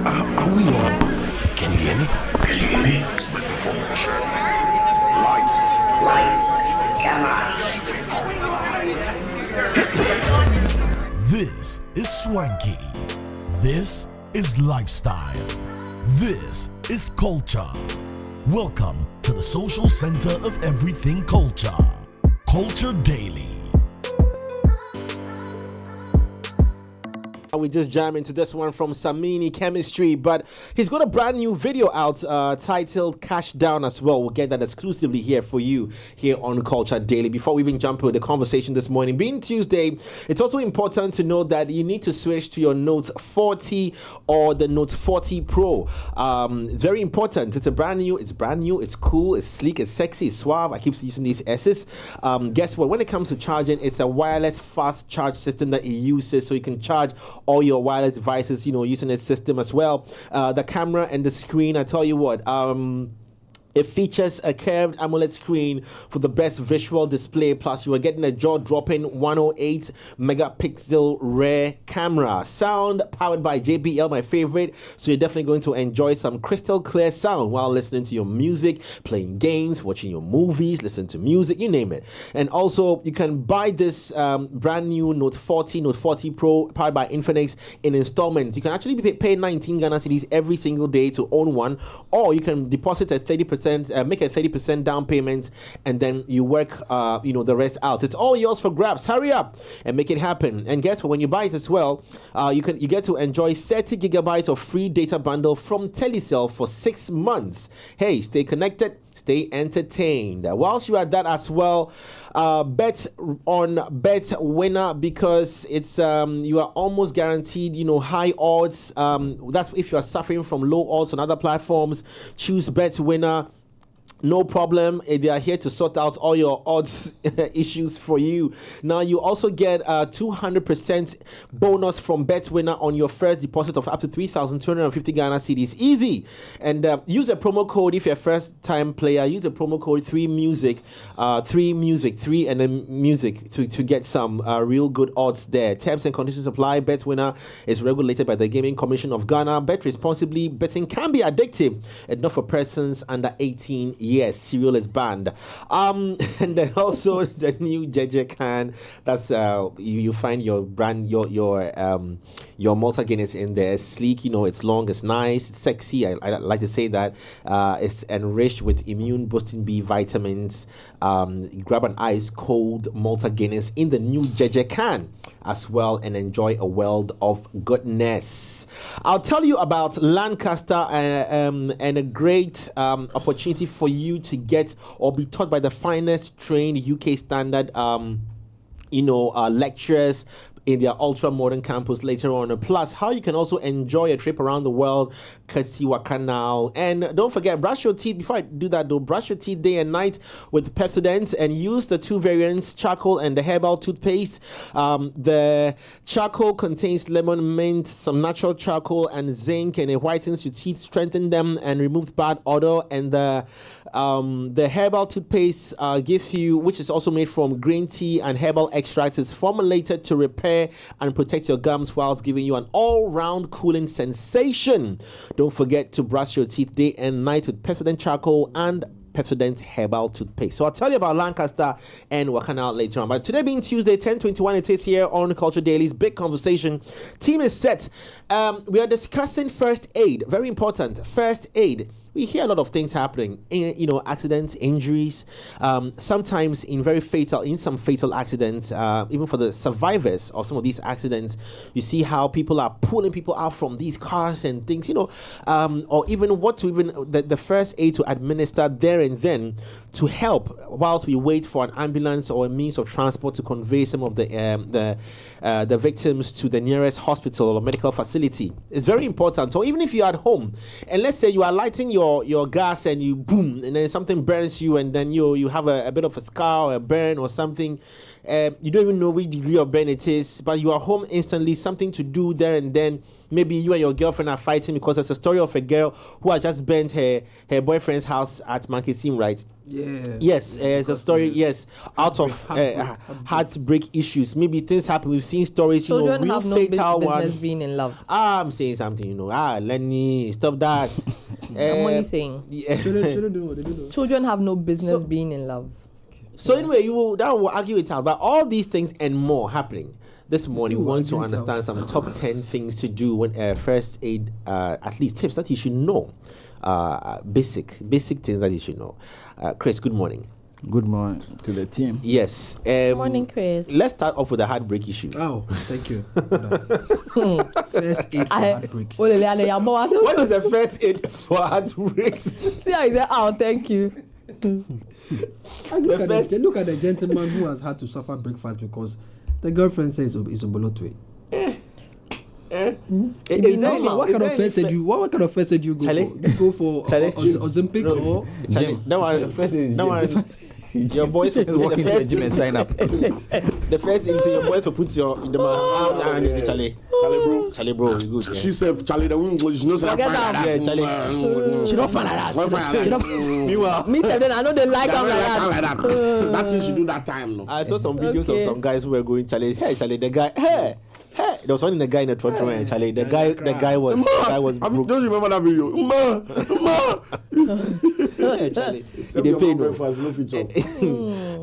Are we on? Can you hear me? Can you hear me? Microphone check. Lights. Cameras. This is swanky. This is lifestyle. This is culture. Welcome to the social center of everything culture. Culture Daily. We just jam into this one from Samini Chemistry, but he's got a brand new video out titled Cash Down as well. We'll get that exclusively here for you here on Culture Daily. Before we even jump into the conversation this morning, being Tuesday, it's also important to know that you need to switch to your Note 40 or the Note 40 Pro. It's very important. It's brand new, it's cool, it's sleek, it's sexy, it's suave. I keep using these S's. Guess what? When it comes to charging, it's a wireless fast charge system that it uses, so you can charge all your wireless devices, using its system as well. The camera and the screen, I tell you what, it features a curved AMOLED screen for the best visual display. Plus, you are getting a jaw-dropping 108 megapixel rear camera. Sound powered by JBL, my favorite. So you're definitely going to enjoy some crystal clear sound while listening to your music, playing games, watching your movies, listening to music, you name it. And also, you can buy this brand new Note 40, Note 40 Pro powered by Infinix in installments. You can actually pay 19 Ghana cedis every single day to own one, or you can deposit at 30%. Make a 30% down payment, and then you work the rest out. It's all yours for grabs. Hurry up and make it happen. And guess what? When you buy it as well, you get to enjoy 30 gigabytes of free data bundle from Telecel for 6 months. Hey, stay connected, stay entertained. Whilst you're at that as well, bet on Bet Winner, because it's you are almost guaranteed high odds. That's if you are suffering from low odds on other platforms. Choose Bet Winner. No problem. They are here to sort out all your odds issues for you. Now, you also get a 200% bonus from BetWinner on your first deposit of up to 3,250 Ghana cedis. Easy. And use a promo code if you're a first-time player. Use a promo code 3music, 3 and then music to get some real good odds there. Terms and conditions apply. BetWinner is regulated by the Gaming Commission of Ghana. Bet responsibly. Betting can be addictive and not for persons under 18 years. Yes, cereal is banned. And then also the new JJ can. That's you find your brand, your Malta Guinness in there. Sleek, it's long, it's nice, it's sexy. I like to say that. It's enriched with immune boosting B vitamins. Grab an ice cold Malta Guinness in the new JJ can as well, and enjoy a world of goodness. I'll tell you about Lancaster and a great opportunity for you to get or be taught by the finest trained UK standard lecturers in their ultra-modern campus later on. Plus, how you can also enjoy a trip around the world, courtesy Waka Now. And don't forget, brush your teeth. Before I do that, though, brush your teeth day and night with Pepsodent, and use the two variants, charcoal and the herbal toothpaste. The charcoal contains lemon, mint, some natural charcoal, and zinc, and it whitens your teeth, strengthens them, and removes bad odor. And the herbal toothpaste gives you, which is also made from green tea and herbal extracts, is formulated to repair and protect your gums whilst giving you an all-round cooling sensation. Don't forget to brush your teeth day and night with Pepsodent charcoal and Pepsodent herbal toothpaste. So I'll tell you about Lancaster and Wakana later on. But today being Tuesday, 10:21, it is here on Culture Daily's Big Conversation. Team is set. We are discussing first aid. Very important. First aid. We hear a lot of things happening, accidents, injuries, sometimes in some fatal accidents, even for the survivors of some of these accidents. You see how people are pulling people out from these cars and things, or even the first aid to administer there and then to help whilst we wait for an ambulance or a means of transport to convey some of the victims to the nearest hospital or medical facility. It's very important. Or even if you're at home, and let's say you are lighting your gas and you boom, and then something burns you, and then you have a bit of a scar or a burn or something. You don't even know which degree of burn it is, but you are home instantly, something to do there and then. maybe you and your girlfriend are fighting because there's a story of a girl who had just burnt her boyfriend's house at Mankisim, right? Yeah. Yes, it's a story. Yes, out of heartbreak issues. Maybe things happen. We've seen stories. Children real have no fatal business ones. being in love. I'm saying something. Lenny, stop that. What are you saying? Yeah. Children do what they do. Children have no business being in love. So anyway, that will argue it out. But all these things and more happening. This morning, we want to understand some top 10 things to do when first aid, at least tips that you should know. Basic things that you should know. Chris, good morning. Good morning to the team. Yes. Morning, Chris. Let's start off with the heartbreak issue. Oh, thank you. First aid for heartbreaks. What What is the first aid for heartbreaks? See how he said, oh, thank you. Look at the gentleman who has had to suffer breakfast because the girlfriend says it's a below to it. What kind of first aid you go Charlie? for? You go for Ozempic or Gym. No one. First is No one. Your boys for walk into the gym and sign up. The first thing your boys will put your in the man and Charlie, bro, you good. She said, Charlie, the woman she knows how to Forget find that. that. Charlie. she don't find like that. Me said, then I know they like them like That that. That thing she do that time. No. I saw some videos Okay. of some guys who were going Charlie. Hey, Charlie, the guy. Hey. There was one in the guy in the front row, and Charlie. The guy was broke. Don't you remember that video? Yeah, Charlie. They pay no.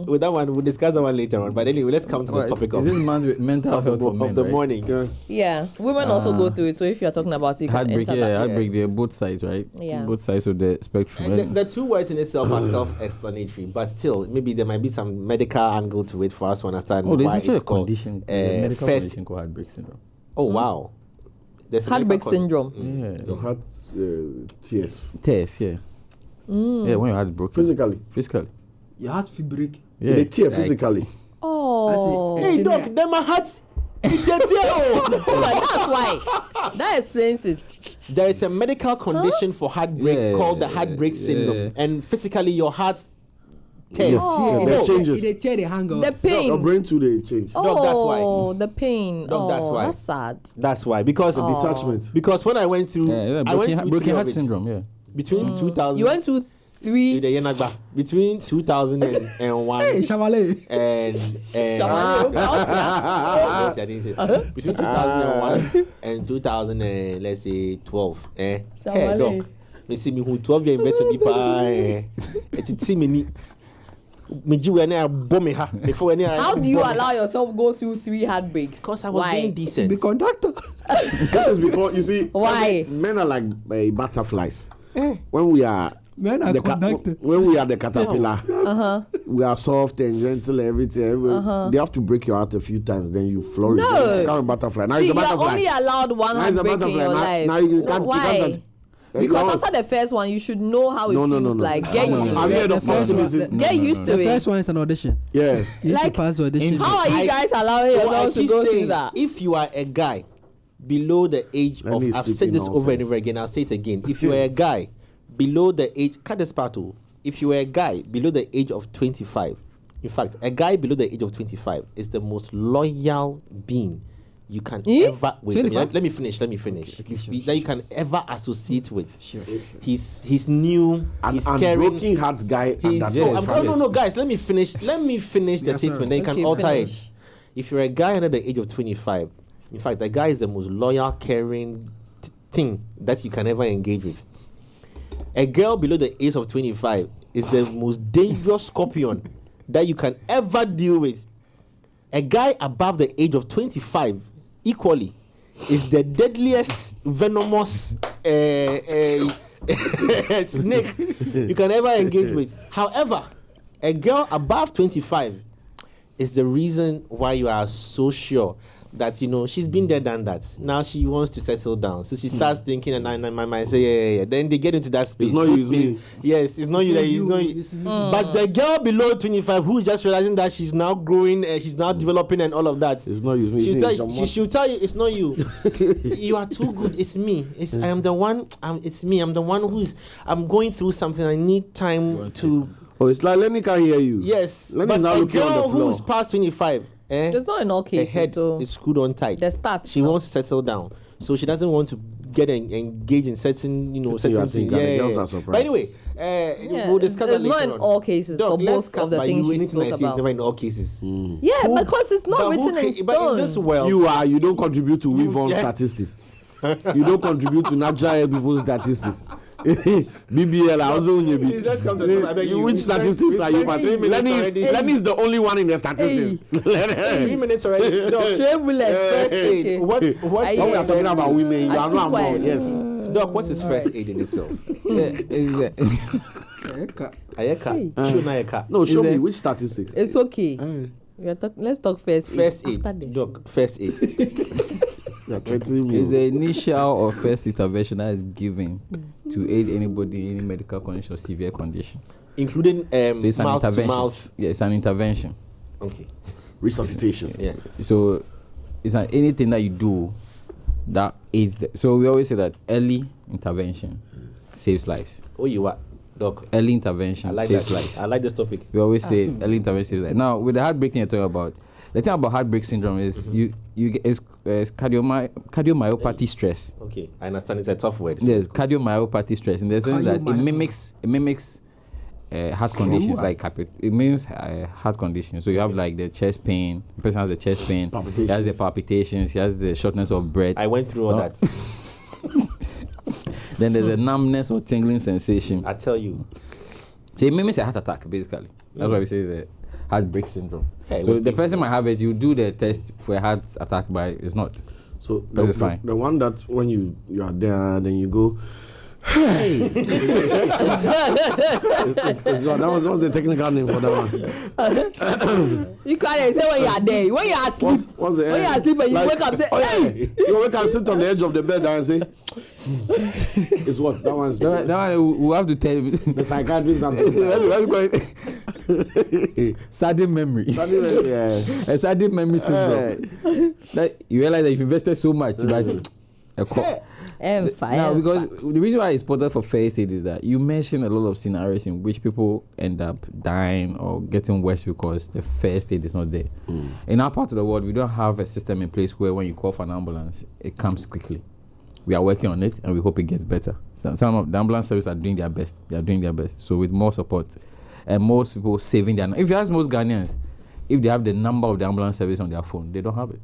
With that one, we'll discuss that one later on. But anyway, let's come to the topic is of this month with mental health for men, of the right? morning. Yeah, women also go through it. So if you're talking about it, you can Heartbreak, enter that. heartbreak. They're both sides, right? Yeah. Both sides of the spectrum. And the two words in itself are self-explanatory, but still, maybe there might be some medical angle to it for us to understand there's why actually it's a called condition, a medical first. condition called heartbreak syndrome. Oh wow! There's a Heartbreak medical syndrome. Yeah. Your heart tears. Tears, yeah. Yeah, when your heart is broken. Physically. Your heart feel break. Yeah. They tear like- physically. Oh, Hey doc, then my heart. It's a tear. that's why. That explains it. There is a medical condition for heartbreak Yeah, called the heartbreak syndrome, yeah. and physically your heart tears. Oh. There's changes. They tear the hanger. The pain. Your brain too they change. Dog, that's why. Oh, the pain. Dog, that's why. That's sad. That's why, because Detachment. when I went through, I went through broken three heart of it. syndrome, yeah. Between 2000. You went to the 3. Yenagba. Between 2001 Hey, Chavalet. and yes, I didn't say. Between 2001 and 2000 and let's say 12. Hey doc, me see me who 12 year investment people. It's me How do you allow yourself to go through 3 heartbreaks? Because I was Why? being decent. Be conductor. This is before you see. Why? Men are like butterflies. When we are Men are conductor. when we are the caterpillar, we are soft and gentle, everything. They have to break your heart a few times, then you flourish. No. You can't a butterfly. Now See, it's a you're butterfly. only allowed one Now it's a heartbreak in butterfly. your Now- life. now you can't- you Why? can't- Because after the first one, you should know how it feels like. Get No, no, used no. Have you to heard it. of optimism? Get used to The it. first one is an audition. Yeah. You need Like, to pass the audition. How are you guys allowing So I yourselves to keep go through saying, that? if you are a guy below the age Let of, me I've speak said in this over and nonsense. over again, I'll say it again. If you are a guy below the age, cut this part too. If you are a guy below the age of 25, in fact, a guy below the age of 25 is the most loyal being you can ever wait. 25? Let me finish. That you can ever associate with. He's new. He's And caring. broken heart guy. He's and no, guys. Let me finish the statement. Then you can Okay, alter finish. it. If you're a guy under the age of 25, in fact, the guy is the most loyal, caring thing that you can ever engage with. A girl below the age of 25 is the most dangerous scorpion that you can ever deal with. A guy above the age of 25, equally, is the deadliest, venomous snake you can ever engage with. However, a girl above 25 is the reason why you are so sure that, you know, she's been there, done that. Now she wants to settle down. So she starts thinking, and my mind say, yeah. Then they get into that space. It's not That you, it's me. Yes, it's not you. It's not you. But the girl below 25 who is just realizing that she's now growing, she's now developing and all of that. It's not you. She'll tell you it's not you. You are too good. It's me. I am the one. It's me. I'm the one I'm going through something. I need time to. Oh, it's like Lenny can hear you. Yes, Lenny's but now a looking on the girl who floor. is past 25, It's not in all her cases. head So is screwed on tight. the start, She no. wants to settle down. so she doesn't want to get engaged in certain, certain things. The girls are surprised. But anyway, we'll discuss that it's later not in on. all cases. Doc, For both of the things you spoke It's about. never in all cases. Yeah, because it's not written in stone. But in this world, you don't contribute to Weavon statistics. You don't contribute to natural people's statistics. BBL also which statistics are you? Lenny is the only one in the statistics. 3 minutes already. First aid. What we are talking about women, you are not among. Yes. Doc, what's his first aid in itself? Ayeka. No, show me which statistics. It's okay. Let's talk first aid. First aid. Doc, first aid. It's the initial or first intervention that is given to aid anybody in any medical condition or severe condition, including so it's an mouth intervention. to mouth. Yeah, it's an intervention. Okay. Resuscitation. Yeah. So it's anything that you do that aids. So we always say that early intervention saves lives. Oh, you what, Doc? Early intervention saves lives. I like this topic. We always say early intervention saves lives. Now with the heartbreaking you're talking about, the thing about heartbreak syndrome is you get cardiomyopathy stress. Okay, I understand. It's a tough word. Yes, cardiomyopathy stress in the sense that it mimics heart conditions like it means heart conditions. So you have like the chest pain. The person has the chest pain. He has the palpitations. He has the shortness of breath. I went through all that. Then there's a numbness or tingling sensation. I tell you. So it mimics a heart attack basically. That's why we say it's a heartbreak syndrome. Hey, so the person might have it. You do the test for a heart attack, but it's not. So it's fine. The one that when you are there, then you go. Hey. That was the technical name for that one. You can't say when you are there. When you are asleep. What's the when you are asleep and you wake up and say, hey. You wake and sit on the edge of the bed and say, it's what? That one's that one we'll have to tell you. The psychiatrist sudden memory. Yeah. A sudden memory syndrome. That you realize that you've invested so much, but now, because the reason why it's important for first aid is that you mentioned a lot of scenarios in which people end up dying or getting worse because the first aid is not there. In our part of the world, we don't have a system in place where when you call for an ambulance, it comes quickly. We are working on it and we hope it gets better. Some of the ambulance services are doing their best. They are doing their best. So with more support and most people saving their... If you ask most Ghanaians, if they have the number of the ambulance service on their phone, they don't have it.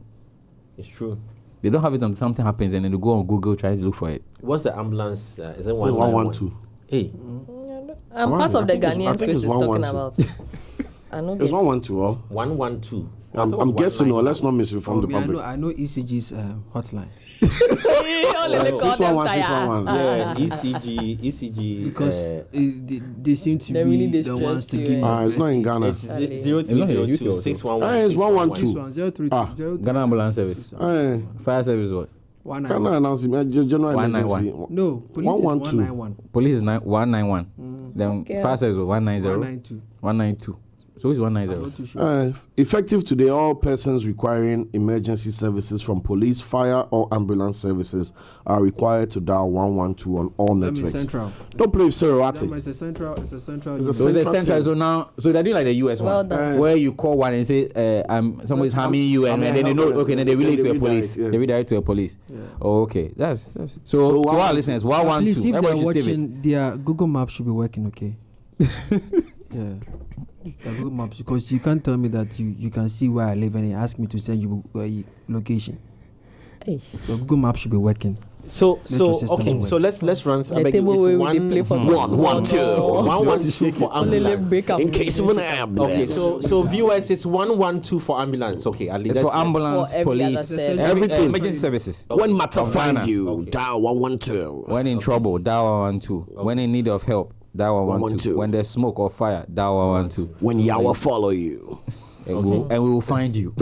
It's true. They don't have it until something happens and then they go on Google trying to look for it. What's the ambulance? Is it 112? Hey. I'm part of the Ghanaians Chris is talking about. I know it's 112. 112. I'm guessing, or let's not misinform the public. I know ECG's hotline. 611. Yeah, ECG. Because they seem to They be really the ones to give. It's not in Ghana. It's 0302 611. It's 112. Ghana ambulance service. Fire service what? Ghana announcing general emergency. No, police is 191. Police is 191. Then fire service was 190. 192. So it's 190. Effective today, all persons requiring emergency services from police, fire, or ambulance services are required to dial 112 on all networks. Central. Don't play with Serati. It's a central. It's a central. So now, so they're doing like the US one, where you call one and say, somebody's harming you, and then they know, okay, then they relay to a police. They redirect to a police. Oh, okay. That's so. To our listeners, 112. Please, if they're watching, their Google Maps should be working, okay? Yeah. Google Maps, because you can't tell me that you can see where I live and ask me to send you a location. So Google Maps should be working. So let's run through. The table where we play for 112 for ambulance. In case of an ambulance. Okay, so viewers, it's 112 for ambulance. Okay, at least it's for ambulance, for police, everything, emergency services. When matter find you, dial 112. When in trouble, dial 112. When in need of help, dial 112. When there's smoke or fire, dial 112. When Yahweh follow you, and we will find you.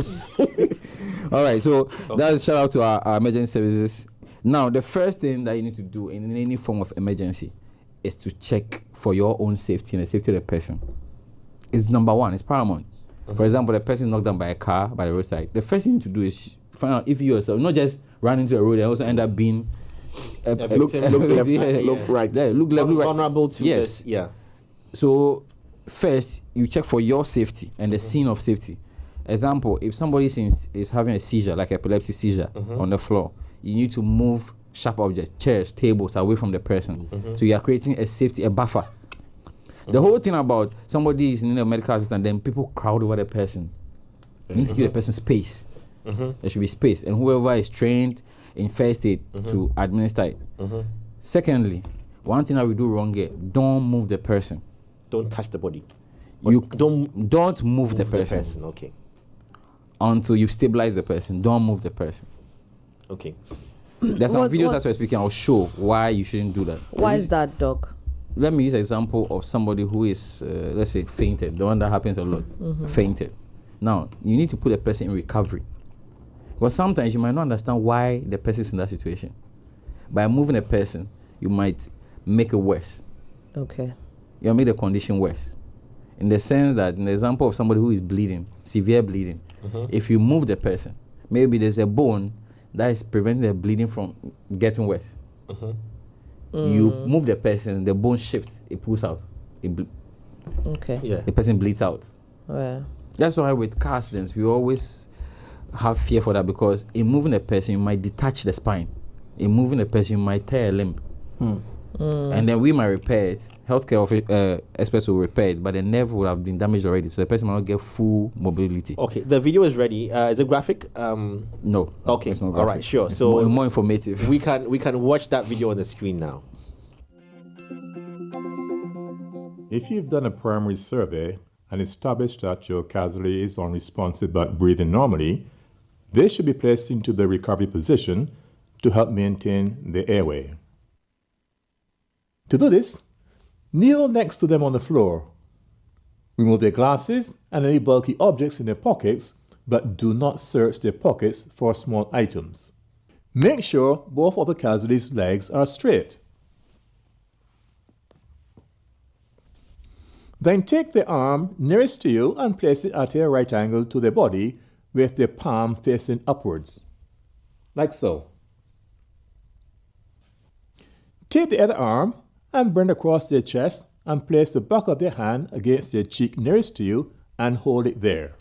All right, so that's a shout out to our emergency services. Now, the first thing that you need to do in any form of emergency is to check for your own safety and the safety of the person. It's number one. It's paramount. For example, the person knocked down by a car by the roadside. The first thing you need to do is find out if you yourself, not just run into the road and also end up being look left, look right. Yeah, look left, look right. Vulnerable to yes. this. Yeah. So first, you check for your safety and the scene of safety. Example, if somebody is having a seizure, like epilepsy seizure on the floor, you need to move sharp objects, chairs, tables away from the person. So you are creating a safety, a buffer. The whole thing about somebody is in a medical assistant, then people crowd over the person. You need to give the person space. There should be space, and whoever is trained in first aid to administer it. Secondly, one thing that we do wrong here: don't move the person. Don't touch the body. You don't move the person. Okay. Until you stabilize the person, don't move the person. Okay. There's some videos as we're speaking. I'll show why you shouldn't do that. Why is that, Doc? Let me use an example of somebody who is, let's say, fainted. The one that happens a lot. Fainted. Now, you need to put a person in recovery. Because sometimes you might not understand why the person is in that situation. By moving a person, you might make it worse. Okay. You'll make the condition worse. In the sense that, in the example of somebody who is bleeding, severe bleeding, if you move the person, maybe there's a bone that is preventing the bleeding from getting worse. You move the person, the bone shifts, it pulls out. Okay. Yeah. The person bleeds out. Yeah. That's why with car accidents, we always have fear for that, because in moving a person, you might detach the spine. In moving a person, you might tear a limb. And then we might repair it. Healthcare experts will repair it, but the nerve would have been damaged already, so the person might not get full mobility. Okay, the video is ready. Is it graphic? No. Okay. It's not All graphic. right. Sure. It's So more informative. we can watch that video on the screen now. If you've done a primary survey and established that your casualty is unresponsive but breathing normally, they should be placed into the recovery position to help maintain the airway. To do this, kneel next to them on the floor. Remove their glasses and any bulky objects in their pockets, but do not search their pockets for small items. Make sure both of the casualty's legs are straight. Then take the arm nearest to you and place it at a right angle to the body with the palm facing upwards, like so. Take the other arm and bend across their chest and place the back of their hand against their cheek nearest to you and hold it there.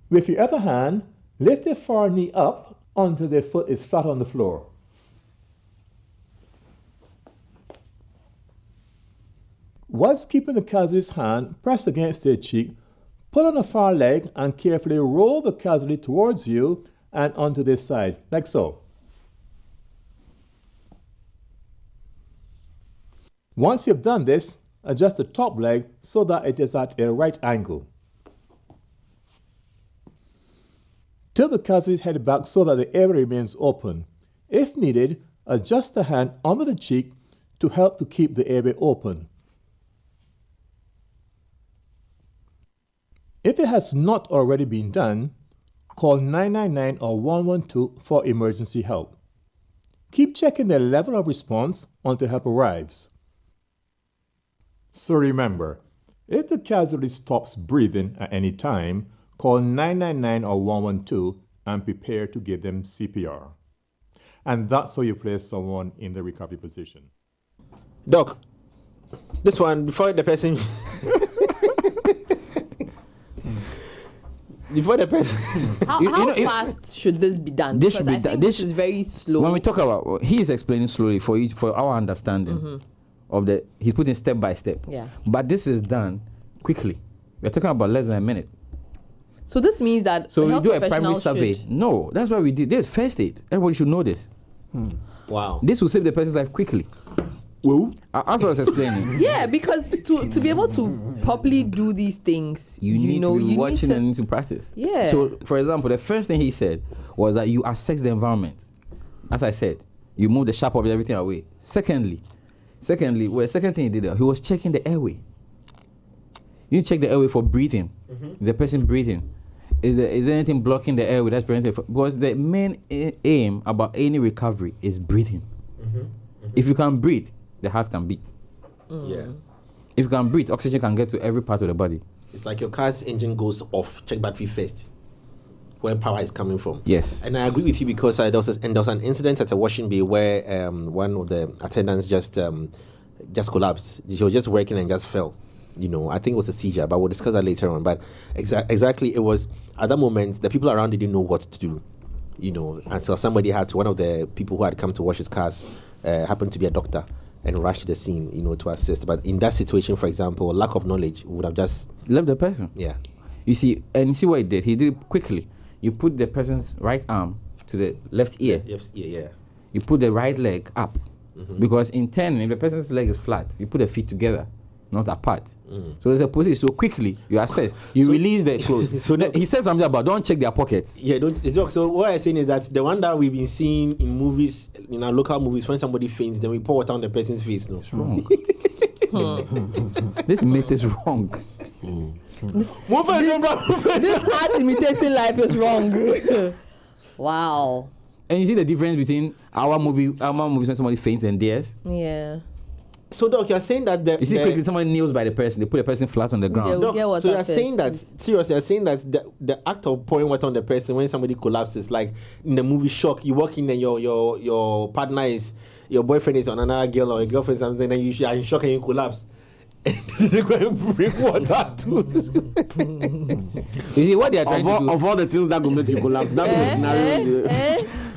With your other hand, lift their far knee up until their foot is flat on the floor. Whilst keeping the casualty's hand pressed against their cheek, pull on the far leg and carefully roll the casualty towards you and onto this side, like so. Once you've done this, adjust the top leg so that it is at a right angle. Tilt the casualty's head back so that the airway remains open. If needed, adjust the hand under the cheek to help to keep the airway open. If it has not already been done, call 999 or 112 for emergency help. Keep checking the level of response until help arrives. So remember, if the casualty stops breathing at any time, call 999 or 112 and prepare to give them CPR. And that's how you place someone in the recovery position. Doc, this one, before the person... before the person... How fast should this be done? This should be I think done. this is very slow. When we talk about, he is explaining slowly for our understanding of the, he's putting step by step. Yeah. But this is done quickly. We're talking about less than a minute. So this means that So we health do a primary professionals survey. should- No, that's why we did. This is first aid. Everybody should know this. Wow. This will save the person's life quickly. Woo! As I was explaining, Yeah, because to be able to properly do these things, you need to be you watching need and need to practice. Yeah. So, for example, the first thing he said was that you assess the environment. As I said, you move the sharp object, everything away. Secondly, well, the second thing he did, he was checking the airway. You need to check the airway for breathing. The person breathing. Is there anything blocking the airway that's preventing? Because the main aim about any recovery is breathing. If you can breathe, the heart can beat. Yeah. If you can breathe, oxygen can get to every part of the body. It's like your car's engine goes off. Check battery first, where power is coming from. Yes. And I agree with you because there was an incident at a washing bay where one of the attendants just collapsed. She was just working and just fell. I think it was a seizure, but we'll discuss that later on. But exactly, it was at that moment the people around didn't know what to do, until somebody one of the people who had come to wash his cars happened to be a doctor and rushed to the scene, to assist. But in that situation, for example, lack of knowledge would have just left the person. Yeah. You see what he did? He did it quickly. You put the person's right arm to the left ear. Left ear, yeah. You put the right leg up. Because in turning, if the person's leg is flat, you put the feet together, not apart. So there's a position. So quickly, you assess. You release the clothes. So he said something about don't check their pockets. Yeah, don't. So what I'm saying is that the one that we've been seeing in movies, in our local movies, when somebody faints, then we pour water on the person's face. No, it's wrong. This myth is wrong. This art imitating life is wrong. Wow. And you see the difference between our movies when somebody faints and theirs? Yeah. So, Doc, you're saying that you see quickly someone kneels by the person, they put the person flat on the ground. Doc, so you're saying that, seriously, you're saying that the act of pouring water on the person when somebody collapses, like in the movie Shock, you walk in and your partner is, your boyfriend is on another girl or a girlfriend or something, and you are in shock and you collapse. They're going to bring water too. You see what they are trying to do? Of all the things that will make you collapse, that is a scenario.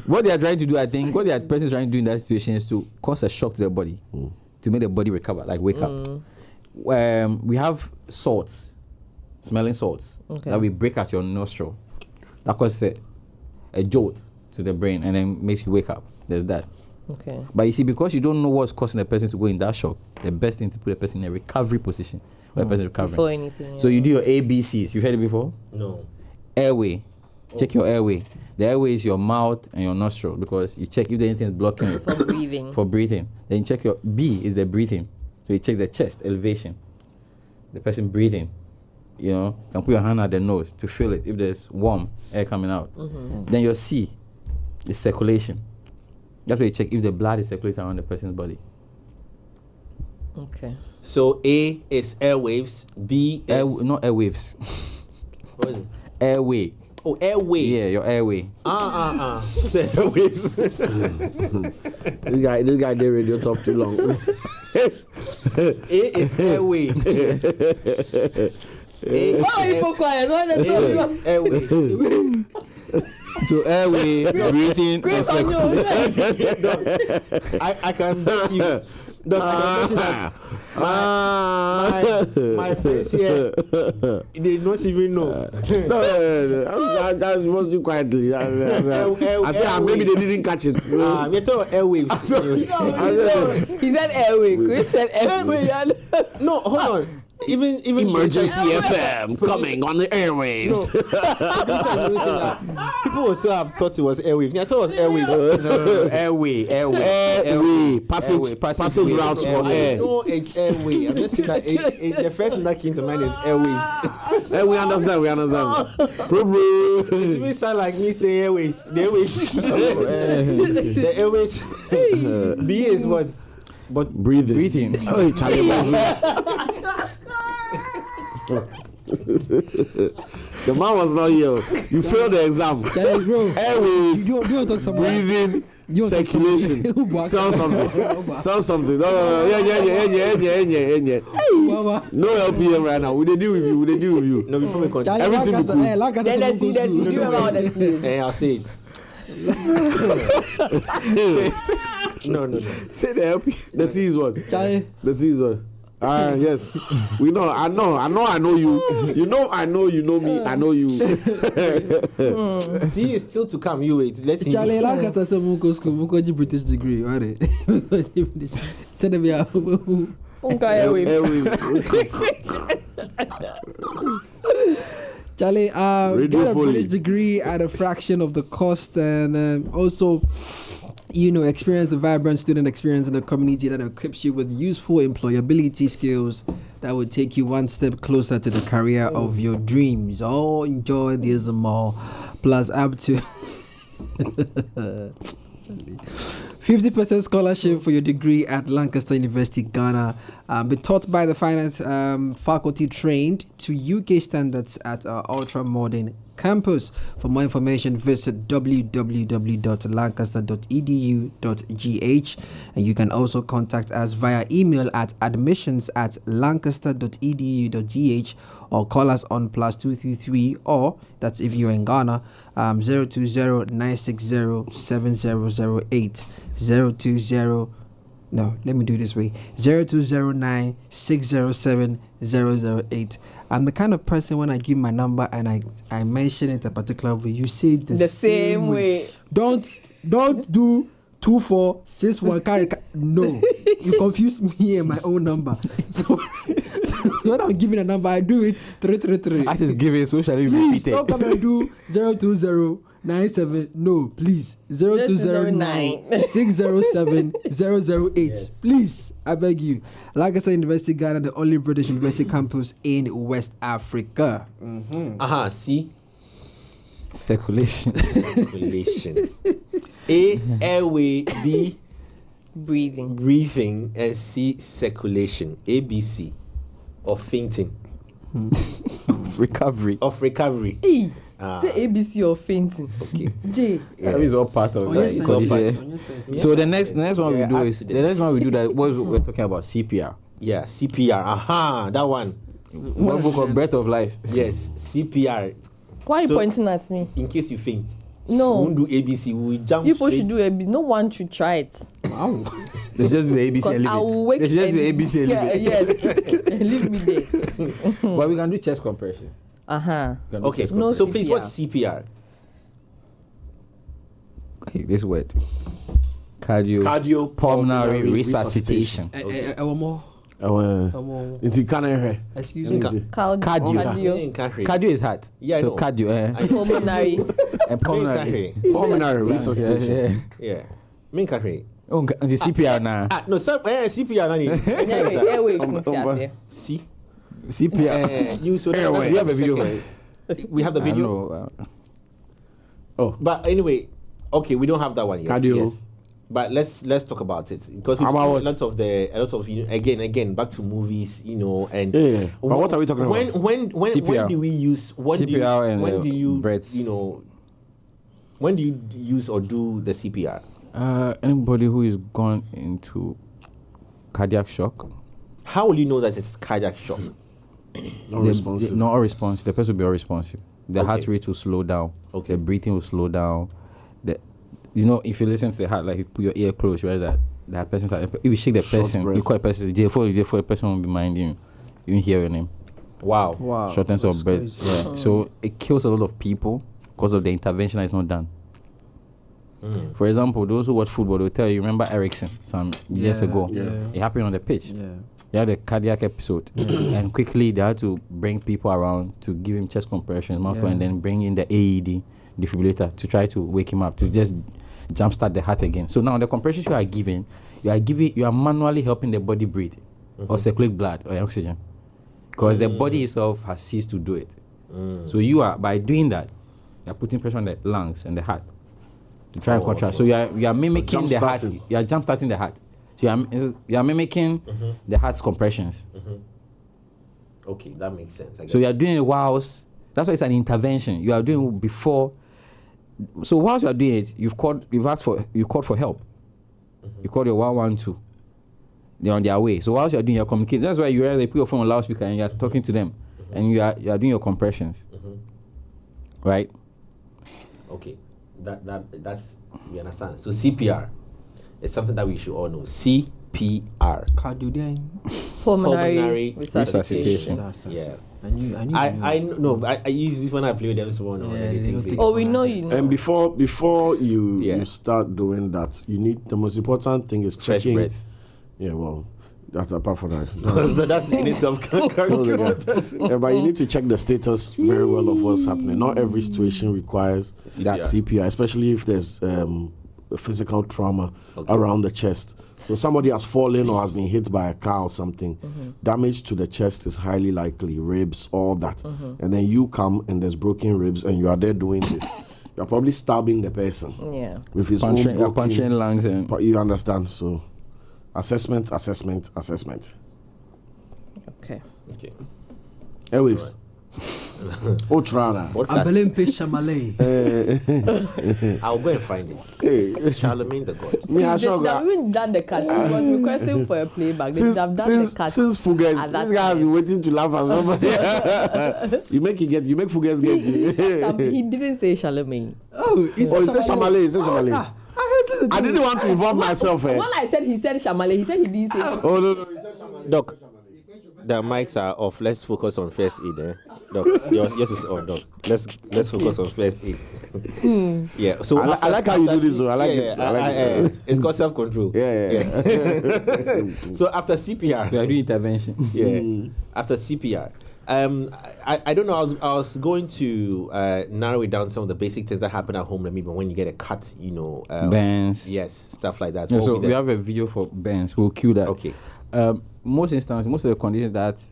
What they are trying to do, I think, what the person is trying to do in that situation is to cause a shock to the body, to make the body recover, like wake up. We have salts, smelling salts, that we break at your nostril. That causes a jolt to the brain and then makes you wake up. There's that. Okay. But you see, because you don't know what's causing the person to go in that shock, the best thing to put the person in a recovery position where the person is recovering. Before anything. So you do your ABCs. You've heard it before? No. Airway. Check your airway. The airway is your mouth and your nostril, because you check if anything is blocking it. For breathing. For breathing. Then you check your B is the breathing. So you check the chest elevation. The person breathing. You can put your hand at the nose to feel it if there's warm air coming out. Then your C is circulation. That's where you check if the blood is circulating around the person's body. Okay. So A is airwaves, B is... not airwaves. What is it? Airway. Oh, airway. Yeah, your airway. The airwaves. This guy did radio talk too long. A is airway. Why are you quiet? Why are you airway. So airway, breathing, and circulation. I can bet you. My friends here, they don't even know. That's what's quietly. I said maybe they didn't catch it. We talk airwaves. He said airway. Chris said airway. No, hold on. Even Emergency FM coming on the airwaves. People will still have thought it was airwaves. I thought it was airwaves. No, airway. Passage routes for air. No, it's airway. I'm just saying that the first thing that came to mind is airwaves. We understand. It may sound like me saying airways. The airways. The airways. B is what? But breathing. Oh, Charlie. The man was not here. You failed the exam. Airways, breathing, circulation. Sound something. No. Yeah. No LPM right now. We they deal with you. No, before we continue. Everything we put. Then let's see. I'll say it. No. Say the LP. The C is what? The C is what? Yes. We know. I know you. You know I know you know me. I know you. C is still to come. You wait. Let's see. Charlie, like I said, Muko school, Muko British degree, right? Send me out. Charlie, get a British degree at a fraction of the cost, and also, experience a vibrant student experience in a community that equips you with useful employability skills that will take you one step closer to the career of your dreams. Oh, enjoy this more. Plus up to 50% scholarship for your degree at Lancaster University, Ghana. Be taught by the finance faculty trained to UK standards at ultra modern campus. For more information, visit www.lancaster.edu.gh, and you can also contact us via email at admissions@lancaster.edu.gh, or call us on +233, or that's if you're in Ghana, 020-960-7008, 020. No, let me do it this way. 0209-607-008. I'm the kind of person, when I give my number and I mention it a particular way, you say it the same way. Don't do 2461 carry. No, you confuse me and my own number. So when I'm giving a number, I do it 333. As is given, so shall it be Please repeated. stop come and do 02097. No, please. 0209-607-008. Yes. Please, I beg you. Lancaster University, Ghana, the only British university campus in West Africa. C. Circulation. A, airway. B, breathing, and C, circulation. ABC. Of fainting. Recovery. Hey. Say ABC or fainting. Okay. J. That is all part of that. So the next one we do is that what we're talking about, CPR. Yeah, CPR. That one. One book of Breath of Life. Yes, CPR. Why are you pointing at me? In case you faint. No. We won't do ABC. We will jump. People should do ABC. No one should try it. Wow. Let's just do the ABC and leave it. Let's just do the ABC and leave it. Yes. Leave me there. But we can do chest compressions. Okay. No so CPR. please, what's CPR? Hey, this word. Cardiopulmonary resuscitation. One more. Excuse me. Cardio is heart. Yeah, so cardio. Pulmonary. And pulmonary resuscitation. Yeah. Oh, the CPR now. No, sir. CPR. Airwaves. C. CPR. You have a video. We have the video. But anyway, okay, we don't have that one yet. Cardio. Yes. But let's talk about it, because we've seen a lot of again back to movies, and yeah. But what are we talking about? When do we use CPR when do you breaths. when do you use or do the CPR? Anybody who is gone into cardiac shock. How will you know that it's cardiac shock? Not responsive. Not responsive. The person will be unresponsive. The heart rate will slow down. Okay. The breathing will slow down. If you listen to the heart, like you put your ear close, you realize that person's like, if you shake the person, you call a person J4, a person won't be minding you. You won't hear your name. Wow. Shortness of breath. Yeah. So it kills a lot of people because of the intervention that is not done. For example, those who watch football, they'll tell you, remember Ericsson some years ago? Yeah. It happened on the pitch. Yeah. He had a cardiac episode, and quickly they had to bring people around to give him chest compressions, and then bring in the AED defibrillator to try to wake him up, to just jumpstart the heart again. So now the compressions you are manually helping the body breathe or circulate blood or oxygen, because the body itself has ceased to do it. So you are, by doing that, you are putting pressure on the lungs and the heart to try and contract. So you are mimicking the heart. You are jumpstarting the heart. So you are mimicking the heart's compressions. Okay, that makes sense. So you are doing it whilst. That's why it's an intervention. You are doing it before. So whilst you are doing it, you called for help. You called your 112. They're on their way. So whilst you are doing your communication, that's why you put your phone on loudspeaker and you are talking to them, and you are doing your compressions, right? Okay, that's we understand. So CPR is something that we should all know. CPR. Pulmonary resuscitation. Yeah. I knew. I know. I usually when I play them one or anything. We know you know. And before you start doing that, you need, the most important thing is checking. Fresh breath. Yeah, well, that's apart from that. That's in itself. But you need to check the status very well of what's happening. Not every situation requires that CPR, especially if there's a physical trauma around the chest. So somebody has fallen or has been hit by a car or something. Damage to the chest is highly likely, ribs, all that. And then you come and there's broken ribs and you are there doing this. You're probably stabbing the person. Yeah. With his own broken, punching lungs. You understand? So assessment. Okay. Airwaves. Otrana. I'll go and find it. Charlemagne the God. Me, I They should have even done the cut. He was requesting for a playback. They should have done the cut. Since Fugues, this guy has been waiting to laugh at somebody. you make Fugues get you. He didn't say Charlemagne. He said Shamalay. He said Shamalay. I didn't want to involve myself. When I said he said Shamalay, he said he didn't say. Oh no, he said Shamalay. Doc, the mics are off. Let's focus on first aid. Doc, yours is on. Doc, let's focus on first aid. Yeah. So I like how you do this. Though. I like it. It's called self-control. Yeah. So after CPR, We are doing intervention. yeah. After CPR. I don't know. I was going to narrow it down some of the basic things that happen at home. Maybe when you get a cut, Burns. yes, stuff like that. Yeah, What so would be we have a video for burns. We'll cue that. Okay. Most of the conditions that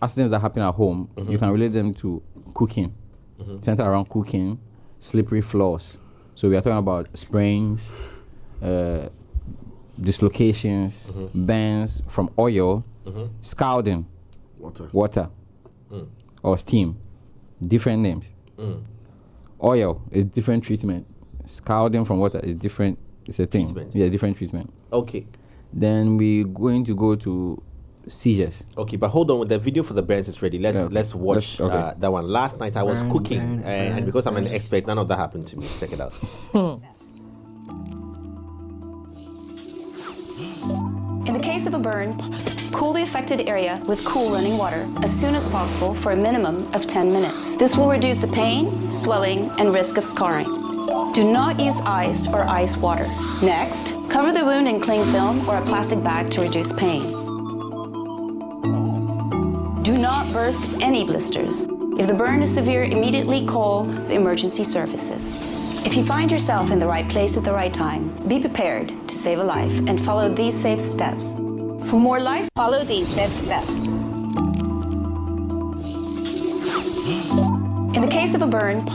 accidents that happen at home, you can relate them to cooking, center around cooking, slippery floors. So we are talking about sprains, dislocations, burns from oil, scalding, water, or steam, different names. Oil is different treatment. Scalding from water is different. It's a thing. Treatment. Yeah, different treatment. Okay. Then we're going to go to seizures. Okay, but hold on. The video for the burns is ready. Let's watch that one. Last night I was cooking, and because I'm an expert, none of that happened to me. Check it out. In the case of a burn, cool the affected area with cool running water as soon as possible for a minimum of 10 minutes. This will reduce the pain, swelling, and risk of scarring. Do not use ice or ice water. Next, cover the wound in cling film or a plastic bag to reduce pain. Do not burst any blisters. If the burn is severe, immediately call the emergency services. If you find yourself in the right place at the right time, be prepared to save a life and follow these safe steps. For more life, follow these safe steps. In the case of a burn,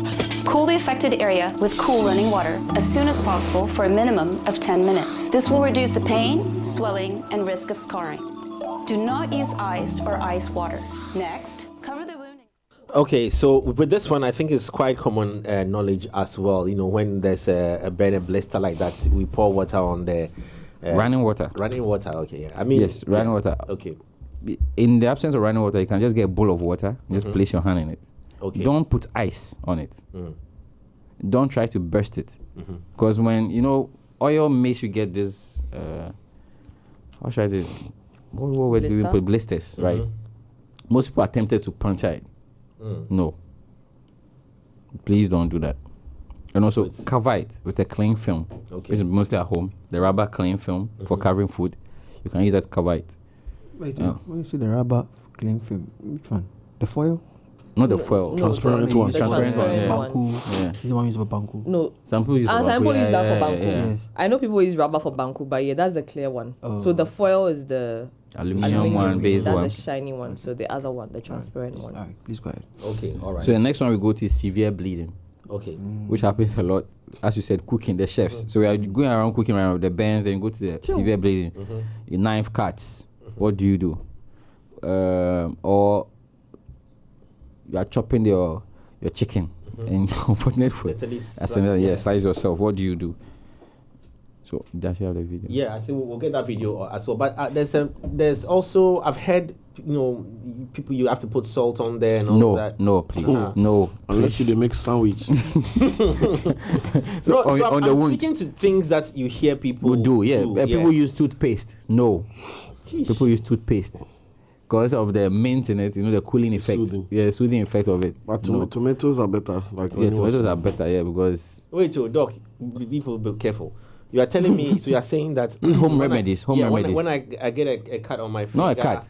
cool the affected area with cool running water as soon as possible for a minimum of 10 minutes. This will reduce the pain, swelling, and risk of scarring. Do not use ice or ice water. Next, cover the wound. Okay, so with this one, I think it's quite common knowledge as well. When there's a burn, a blister like that, we pour water on the Running water. Running water. Okay, yeah. I mean, Yes, running water. Okay. In the absence of running water, you can just get a bowl of water, just place your hand in it. Okay. Don't put ice on it. Don't try to burst it. Because when, oil makes you get this, how should I do it? What do we put? Blisters, right? Most people are tempted to puncture it. No. Please don't do that. And also cover it with a cling film, which is mostly at home. The rubber cling film for covering food. You can use that to cover it. Wait, when you say the rubber cling film, which one? The foil? Not the foil. Transparent one. The Transparent one, yeah. Banku. Yeah. Is the one used for banku? No. Some people use Some people use that for banku. yeah. I know people use rubber for banku, but yeah, that's the clear one. So the foil is the Aluminium one, base that's one. the shiny one. So the other one, the transparent one. All right, please go ahead. Okay. All right. So the next one we go to is severe bleeding, Okay. which happens a lot. As you said, cooking, the chefs. So we are going around cooking around with the burns, then you go to the severe bleeding. Your knife cuts. What do you do? Or you are chopping your chicken and unfortunately slice yourself. What do you do? So does you have the video? Yeah, I think we'll get that video as well. But there's also, I've heard, people, you have to put salt on there and all that. No, please, no. Unless you they make sandwich. So I'm speaking to things that you hear people do. Yeah, people yes. use toothpaste. No, people use toothpaste because of the mint in it. The cooling effect. Soothing effect of it. But tomatoes are better. Tomatoes are better. Yeah, because wait, Doc, people be careful. You are telling me, so you are saying that home remedies. Remedies. When I get a cut on my finger. Not a cut.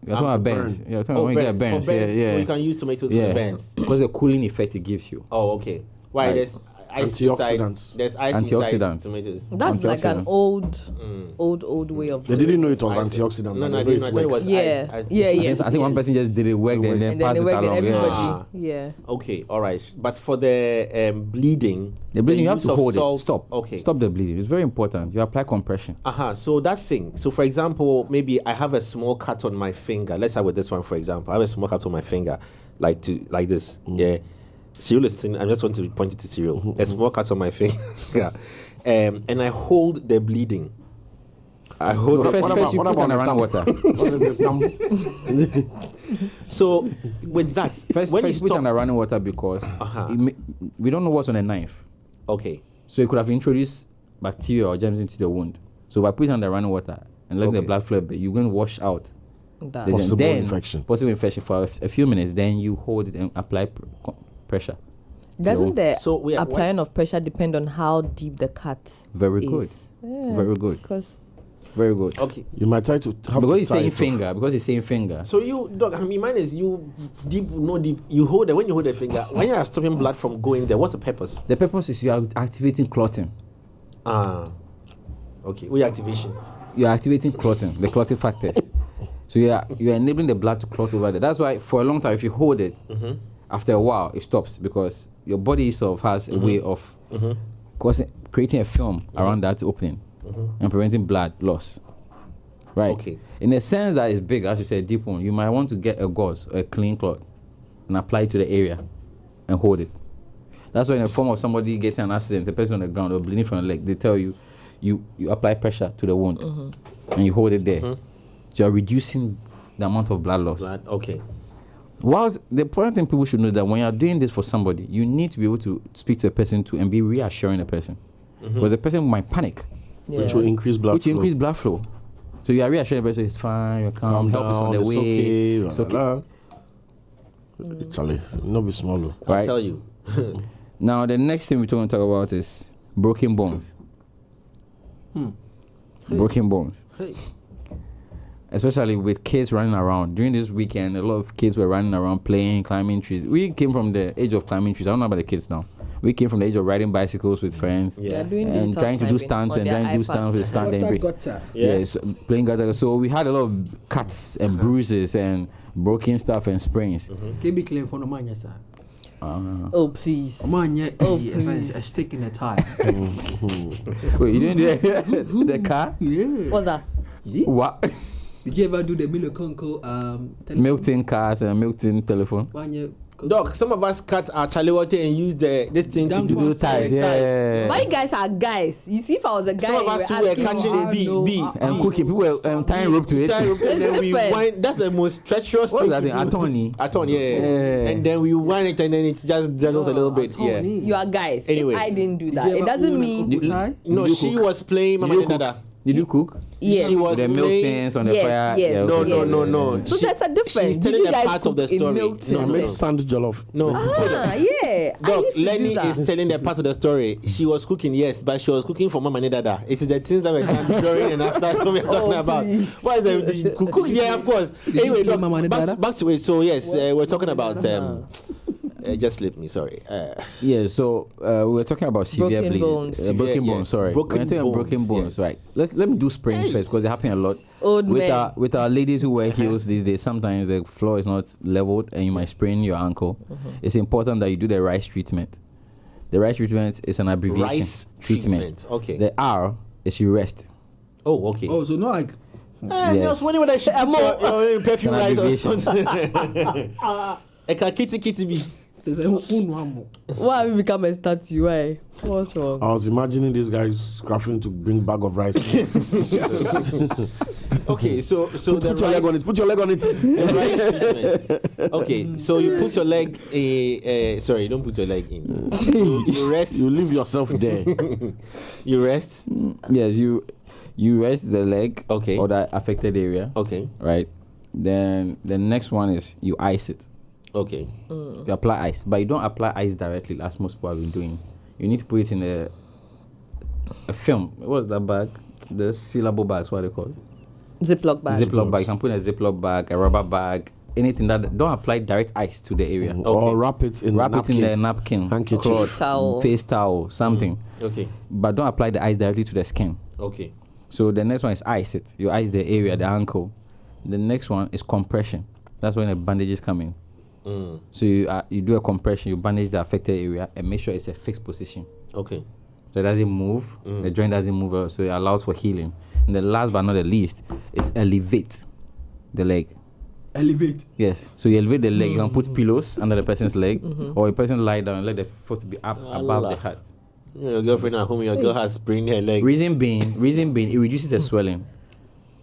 You're talking about burns. You're talking when you get burns. So you can use tomatoes for the burns. Because the cooling effect it gives you. Oh, okay. Why? Right. There's ice antioxidants. There's ice Antioxidants. inside tomatoes. That's like an old way of They didn't know it was antioxidant. No, but I they didn't know know it it works. was Yeah. ice. Yes. I think one person just did it work then And then passed they it work along. everybody. Yeah. Okay, all right. But for the bleeding, The bleeding, you have use to of hold salt, it. Stop. Okay. Stop the bleeding. It's very important. You apply compression. So that thing. So for example, maybe I have a small cut on my finger. Let's start with this one, for example. I have a small cut on my finger. like this. Yeah. Cyril is sitting. I just want to point it to Cyril. A small cut on my finger. Yeah. And I hold the bleeding. I hold first you put on running water. So with that, first you put on the running water because we don't know what's on a knife. Okay. So it could have introduced bacteria or germs into the wound. So by putting on the running water and letting the blood flow, you're going to wash out possible infection. Possible infection for a few minutes. Then you hold it and apply pressure. Doesn't the applying of pressure depend on how deep the cut Very is? good. Yeah. Very good. Very good. Okay. You might try to have because he's saying finger. Because he's saying finger. So you, Doc, I mean, mine is you deep, no deep. You hold it when you hold the finger. When you are stopping blood from going there, what's the purpose? The purpose is you are activating clotting. Okay. What activation? You are activating clotting, the clotting factors. So you are enabling the blood to clot over there. That's why for a long time, if you hold it, after a while it stops because your body itself has a way of creating a film around that opening and preventing blood loss. Right. Okay. In a sense that is big, as you said, deep one, you might want to get a gauze or a clean cloth and apply it to the area and hold it. That's why in the form of somebody getting an accident, a person on the ground or bleeding from the leg, they tell you, you apply pressure to the wound and you hold it there. So you're reducing the amount of blood loss. Okay. Whilst the important thing people should know that when you're doing this for somebody, you need to be able to speak to a person and be reassuring the person. Because the person might panic. Which will increase blood flow. So you are reassuring the person, it's fine, you're calm, help is on the way. It's okay. Charlie, not be small. Right? I'll tell you. Now, the next thing we're going to talk about is broken bones. Broken bones. Especially with kids running around. During this weekend, a lot of kids were running around playing, climbing trees. We came from the age of climbing trees. I don't know about the kids now. We came from the age of riding bicycles with friends and trying to do stunts and trying to do stunts with stand and break. So playing gutter. So we had a lot of cuts and bruises and broken stuff and sprains. Can be clear for the man, yes, sir. Oh please! A stick in a tire. Wait, you didn't do the car? Yeah. What's that? What? Did you ever do the Milkonko milk tin cars and milk tin telephone? Doc, some of us cut our Charlie water and use this thing to do ties. Yeah. My guys are guys. You see, if I was a guy, some of us too were catching B and cooking. People were tying rope to it. And then we wind. That's the most treacherous thing. What's that thing? Attorney, yeah. And then we wind it and then it just jiggles a little bit. Yeah. You are guys. Anyway, if I didn't do that, it doesn't mean. No, she was playing Mama Nada. Did you cook? Yes. She was the milk tins on the fire. Yes. No. So there's a difference. She's telling the part of the story. I made sand jollof. No. Yeah. Doc, Lenny is telling the part of the story. She was cooking, yes, but she was cooking for Mama Nada. It is the things that were done during and after. That's what we're talking about. What is it? Cook? Yeah, of course. Anyway, look, back to it. So yes, we're talking about. Just leave me, sorry. So we were talking about severe bleeding. Broken bones, sorry. Broken bones, right. Let me do sprains first because they happen a lot. With our ladies who wear heels these days, sometimes the floor is not leveled and you might sprain your ankle. It's important that you do the RICE treatment. The RICE treatment is an abbreviation. RICE treatment. Okay. The R is you rest. Oh, okay. Oh, so not like... Yes. I was wondering what I should do. Perfume rice or something. Kitty. Why have we become a statue? Why? What's wrong? I was imagining this guy scrapping to bring bag of rice. Okay, so put your leg on it. Put your leg on it. Okay, so you put your leg. Sorry, don't put your leg in. You rest. You leave yourself there. You rest. Yes, you rest the leg. Okay. Or the affected area. Okay. Right. Then the next one is you ice it. Okay. You apply ice, but you don't apply ice directly, as most people have been doing. You need to put it in a film. What's that bag? The sealable bags. What are they called? Ziploc bag. Ziploc bag. You can put in a Ziploc bag, a rubber bag, anything that don't apply direct ice to the area. Okay. Or wrap it in the napkin, handkerchief, face towel, something. Okay. But don't apply the ice directly to the skin. Okay. So the next one is ice it. You ice the area, the ankle. The next one is compression. That's when the bandages come in. So you do a compression, you bandage the affected area and make sure it's a fixed position. Okay. So it doesn't move, the joint doesn't move, so it allows for healing. And the last but not the least is elevate the leg. Elevate. Yes. So you elevate the leg. You can put pillows under the person's leg, or a person lie down and let the foot be up above the heart. Your girlfriend at home, your girl has sprained her leg. Reason being, it reduces the swelling.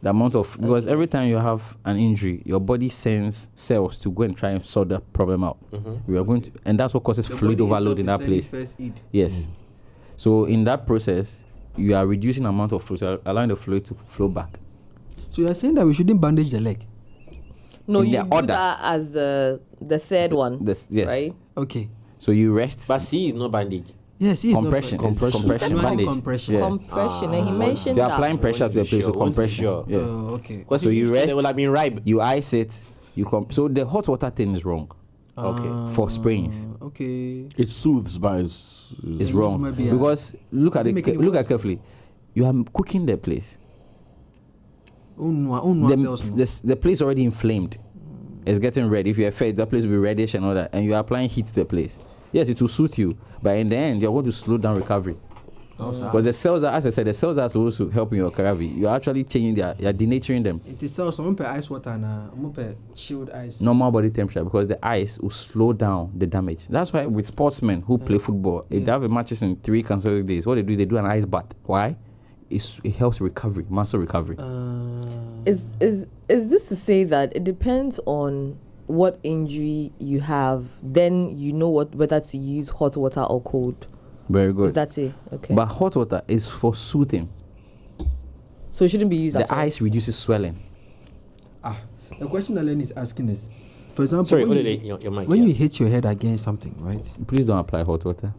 The amount of, because every time you have an injury, your body sends cells to go and try and sort that problem out. We are going to, and that's what causes fluid overload in that place. Yes. So in that process, you are reducing the amount of fluid, so allowing the fluid to flow back. So you are saying that we shouldn't bandage the leg? No, In you the do order. that as the third one. Yes. Right? Okay. So you rest. But C is not bandage. Yes, it's Compression. Compression. Manual Bandage. compression. Yeah. Compression, and he mentioned So you're that. applying pressure to the place, so compression. Yeah. Okay. Because So you rest. They will have been ripe. You ice it. So the hot water thing is wrong. Okay. For sprains, Okay. It soothes, but it's wrong might be, because look at Does it make it look at worse? carefully. You are cooking the place. The The place already inflamed. It's getting red. If you're fed, that place will be reddish and all that, and you're applying heat to the place. Yes, it will suit you, but in the end, you're going to slow down recovery. Because the cells are, as I said, the cells are supposed to help in your recovery. You're actually changing you're denaturing them. It is also one per ice water and one per chilled ice. Normal body temperature, because the ice will slow down the damage. That's why with sportsmen who play football, if they have a matches in 3 consecutive days, what they do is they do an ice bath. Why? It helps recovery, muscle recovery. Is this to say that it depends on what injury you have, then you know whether to use hot water or cold? Very good. Is that it? Okay. But hot water is for soothing. So it shouldn't be used at The all? ice reduces swelling. The question Ellen is asking is, for example, Sorry, when, Olele, you, your mic. when yeah. you hit your head against something, right? Please don't apply hot water.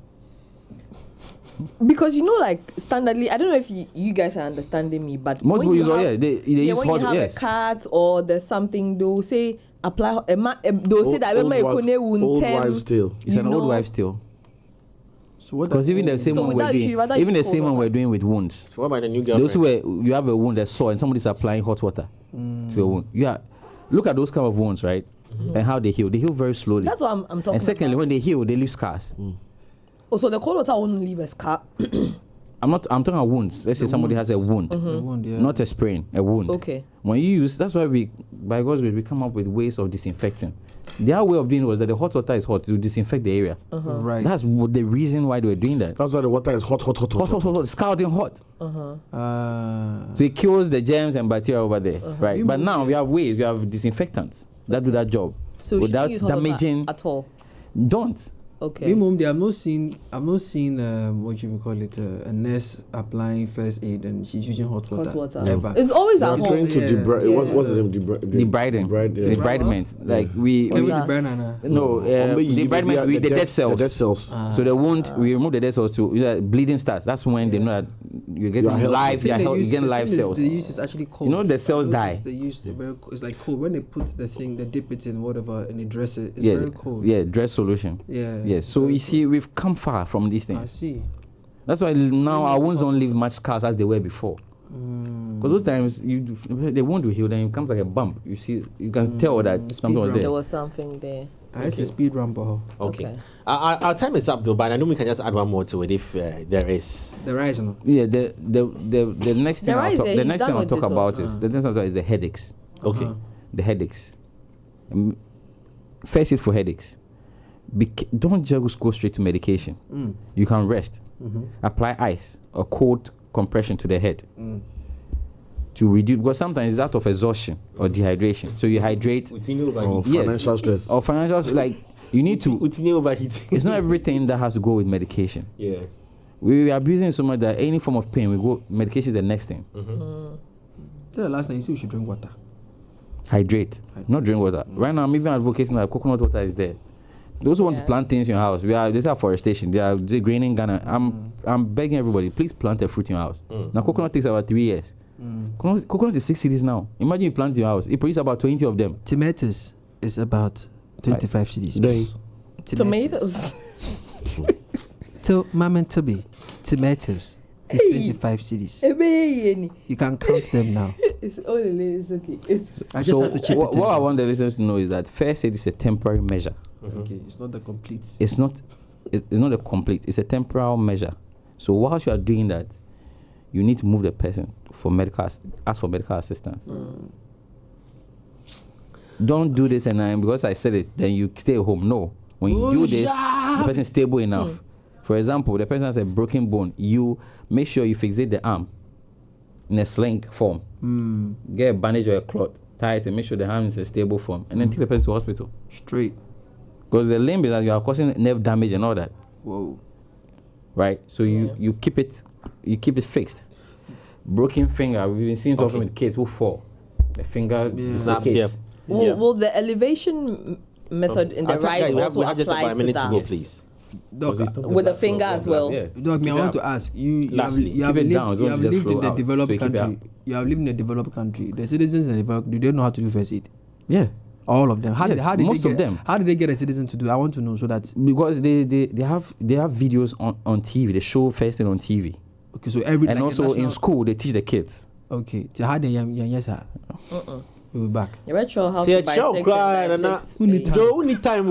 Because like standardly, I don't know if you guys are understanding me, but Most when people you use have- they use when hot. you have Yes. a cut or there's something, they'll say apply. They'll say that old wives' tale. It's an old wives' tale. So what? Because even the same So one without we're you, doing, rather even the use same cold one water. we're doing with wounds. So what about the new Those girlfriend? where you have a wound that's sore and somebody's applying hot water to the wound. Yeah, look at those kind of wounds, right? And how they heal. They heal very slowly. That's what I'm talking And secondly, about. when they heal, they leave scars. So the cold water won't leave a scar. I'm talking about wounds. Let's say somebody has a wound, The wound, yeah. not a sprain, a wound. Okay. When you use, that's why by God's grace, we come up with ways of disinfecting. Their way of doing it was that the hot water is hot to disinfect the area. Right. That's the reason why they were doing that. That's why the water is hot. Scalding hot. Uh, So it kills the germs and bacteria over there, right? But now we have ways, we have disinfectants that do that job So we without shouldn't use hot water damaging. at all. Don't. Okay. me mom, I've not seen what you would call it, a nurse applying first aid and she's using hot water. Hot water. Ever. It's always at You're home. trying to Yeah. debride. What's the name? Debriding. Debridement. Like Can we that? debride Nana? no, debridement with the dead cells. The dead cells. So the wound, we remove the dead cells to bleeding starts. That's when they know that you're getting healthy. live, you're getting live cells. The use is actually cold. You know the cells I noticed die. The use is very it's like cold. When they put the thing, they dip it in whatever and they dress it. It's Yeah, very cold. yeah, dress solution. Yeah. Yes. So Very you see, we've come far from these I things. see. That's why now our wounds don't leave much scars as they were before. Because those times the wound will heal, then it becomes like a bump. You see, you can tell that something was speed There there. was something there. I used to speed run, but Okay. Okay. Our time is up though, but I know we can just add one more to it if there is. the rise, no. Yeah, the next thing There I'll is talk, a- the he's next done thing I'll with talk it all. about is the next thing I'll talk is the headaches. Okay. The headaches. First aid for headaches. Don't just go straight to medication. You can rest. Apply ice or cold compression to the head to reduce, because sometimes it's out of exhaustion or dehydration. So you hydrate. Or Yes. financial stress. Or financial, like you need to. Overheating. It's not everything that has to go with medication. Yeah. We are abusing so much that any form of pain, we go medication is the next thing. The last time you said we should drink water. Hydrate, not drink water. Right now, I'm even advocating that coconut water is there. Those who want to plant things in your house, this is afforestation. They are greening Ghana. I'm begging everybody, please plant a fruit in your house. Now, coconut takes about 3 years. Coconut is 6 cities now. Imagine you plant in your house. It produces about 20 of them. Tomatoes is about 25 cedis. Tomatoes. To Mama and Toby, tomatoes is 25 cedis. You can count them now. It's okay. I just had to chip it in. What I want the listeners to know is that first aid is a temporary measure. Okay, it's not the complete. It's not a complete. It's a temporal measure. So whilst you are doing that, you need to move the person for ask for medical assistance. don't do this and because I said it, then you stay home. No. When you do this, the person is stable enough. For example, the person has a broken bone. You make sure you fixate the arm in a sling form. Get a bandage or a cloth, tie it, and make sure the arm is in a stable form, and then take the person to hospital. Straight. Because the limb is that you are causing nerve damage and all that. Whoa. Right? So you keep it fixed. Broken finger, we've been seeing it often with kids who fall. The finger snaps. Will the elevation method in the rise also apply just about a minute to go, please? Doc, with the finger as well. Yeah. Doc, I want to ask you. You have lived in the developed country. You have lived in a developed country. The citizens in the developed, do they know how to do first aid? Yeah. All of them. How did most of them. How did they get a citizen to do? I want to know so that because they have videos on TV. They show first aid on TV. Okay, so every and also in school they teach the kids. Okay, so how they yes we'll be back. You're not sure how to bisect Who need time?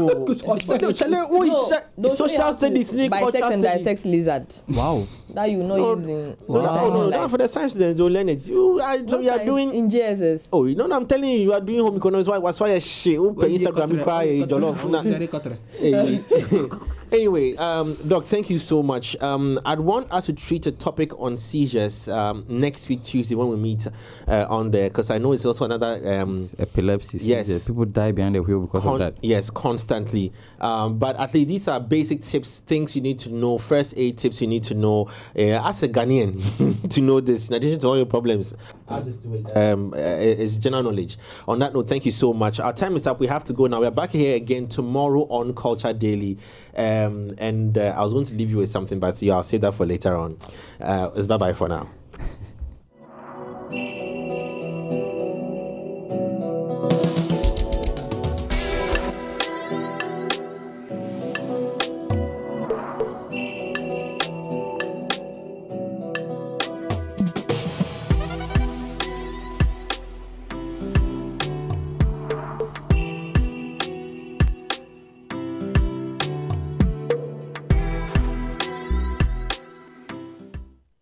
Social studies need bisect and dissect lizard. Wow. That you know using. No. For the science students, don't learn it. You are doing in JSS. Oh, you know what I'm telling you. You are doing home economics. What's why a shit? Instagram cry Anyway, Doc, thank you so much. I'd want us to treat a topic on seizures next week Tuesday when we meet on there, because I know it's also another epilepsy. Yes, seizure. People die behind the wheel because of that. Yes, constantly. But at least these are basic tips, things you need to know, first aid tips you need to know as a Ghanaian to know this. In addition to all your problems, add this to it. It's general knowledge. On that note, thank you so much. Our time is up. We have to go now. We're back here again tomorrow on Culture Daily. I was going to leave you with something, but I'll save that for later on. It's bye-bye for now.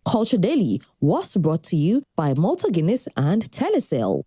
Culture Daily was brought to you by Malta Guinness and Telecel.